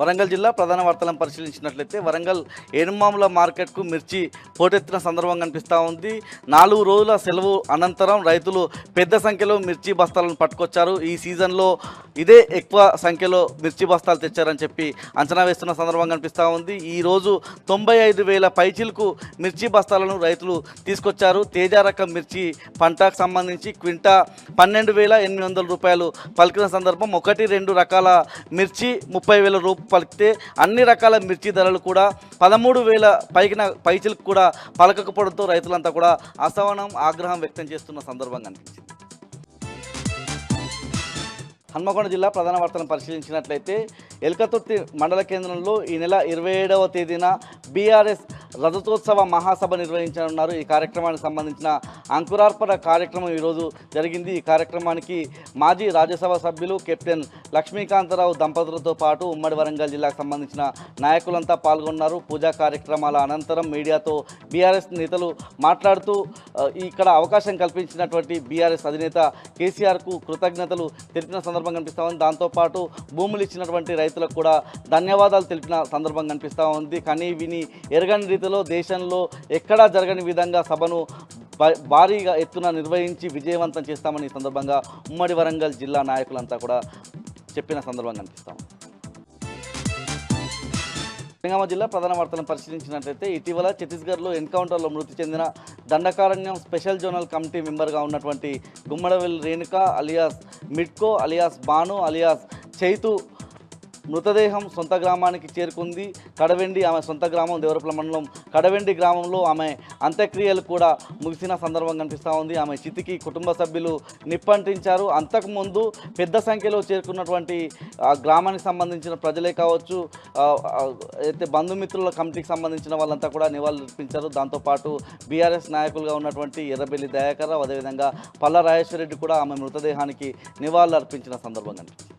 వరంగల్ జిల్లా ప్రధాన వార్తలను పరిశీలించినట్లయితే వరంగల్ ఏనుమాముల మార్కెట్కు మిర్చి పోటెత్తిన సందర్భం కనిపిస్తూ ఉంది. 4 రోజుల సెలవు అనంతరం రైతులు పెద్ద సంఖ్యలో మిర్చి బస్తాలను పట్టుకొచ్చారు. ఈ సీజన్లో ఇదే ఎక్కువ సంఖ్యలో మిర్చి బస్తాలు తెచ్చారని చెప్పి అంచనా వేస్తున్న సందర్భం కనిపిస్తూ ఉంది. ఈరోజు 95,000 పైచిలకు మిర్చి బస్తాలను రైతులు తీసుకొచ్చారు. తేజ రకం మిర్చి పంటకు సంబంధించి క్వింటా 12,800 రూపాయలు పలికిన సందర్భం. 1-2 రకాల మిర్చి 30,000 పలికితే అన్ని రకాల మిర్చి ధరలు కూడా 13,000 పైచిలకు కూడా పలకకపోవడంతో రైతులంతా కూడా అసహనం ఆగ్రహం వ్యక్తం చేస్తున్న సందర్భం కనిపించింది. హన్మకొండ జిల్లా ప్రధాన వార్తలను పరిశీలించినట్లయితే ఎల్కతుర్తి మండల కేంద్రంలో ఈ నెల 27వ తేదీన బీఆర్ఎస్ రజతోత్సవ మహాసభ నిర్వహించనున్నారు. ఈ కార్యక్రమానికి సంబంధించిన అంకురార్పణ కార్యక్రమం ఈరోజు జరిగింది. ఈ కార్యక్రమానికి మాజీ రాజ్యసభ సభ్యులు కెప్టెన్ లక్ష్మీకాంతరావు దంపతులతో పాటు ఉమ్మడి వరంగల్ జిల్లాకు సంబంధించిన నాయకులంతా పాల్గొన్నారు. పూజా కార్యక్రమాల అనంతరం మీడియాతో బీఆర్ఎస్ నేతలు మాట్లాడుతూ ఇక్కడ అవకాశం కల్పించినటువంటి బీఆర్ఎస్ అధినేత కేసీఆర్కు కృతజ్ఞతలు తెలిపిన సందర్భం కనిపిస్తూ ఉంది. దాంతోపాటు భూములు ఇచ్చినటువంటి రైతులకు కూడా ధన్యవాదాలు తెలిపిన సందర్భం కనిపిస్తూ ఉంది. కానీ విని ఎరగని రీతిలో దేశంలో ఎక్కడా జరగని విధంగా సభను భారీగా ఎత్తున నిర్వహించి విజయవంతం చేస్తామని ఈ సందర్భంగా ఉమ్మడి వరంగల్ జిల్లా నాయకులంతా కూడా చెప్పిన సందర్భం కనిపిస్తాం. తెలంగాణ జిల్లా ప్రధాన వార్తలను పరిశీలించినట్లయితే ఇటీవల ఛత్తీస్గఢ్లో ఎన్కౌంటర్లో మృతి చెందిన దండకారణ్యం స్పెషల్ జోనల్ కమిటీ మెంబర్గా ఉన్నటువంటి Gummadavelli Renuka alias Midko alias Banu alias Chaitu మృతదేహం సొంత గ్రామానికి చేరుకుంది. కడవెండి ఆమె సొంత గ్రామం దేవరపల్లి మండలం కడవెండి గ్రామంలో ఆమె అంత్యక్రియలు కూడా ముగిసిన సందర్భం కనిపిస్తూ ఉంది. ఆమె చితికి కుటుంబ సభ్యులు నిప్పంటించారు. అంతకుముందు పెద్ద సంఖ్యలో చేరుకున్నటువంటి గ్రామానికి సంబంధించిన ప్రజలే కావచ్చు, అయితే బంధుమిత్రుల కమిటీకి సంబంధించిన వాళ్ళంతా కూడా నివాళులర్పించారు. దాంతోపాటు బీఆర్ఎస్ నాయకులుగా ఉన్నటువంటి ఎర్రబెల్లి దయాకర్రావు అదేవిధంగా పల్లా రాజేశ్వరరెడ్డి కూడా ఆమె మృతదేహానికి నివాళులు అర్పించిన సందర్భం కనిపించింది.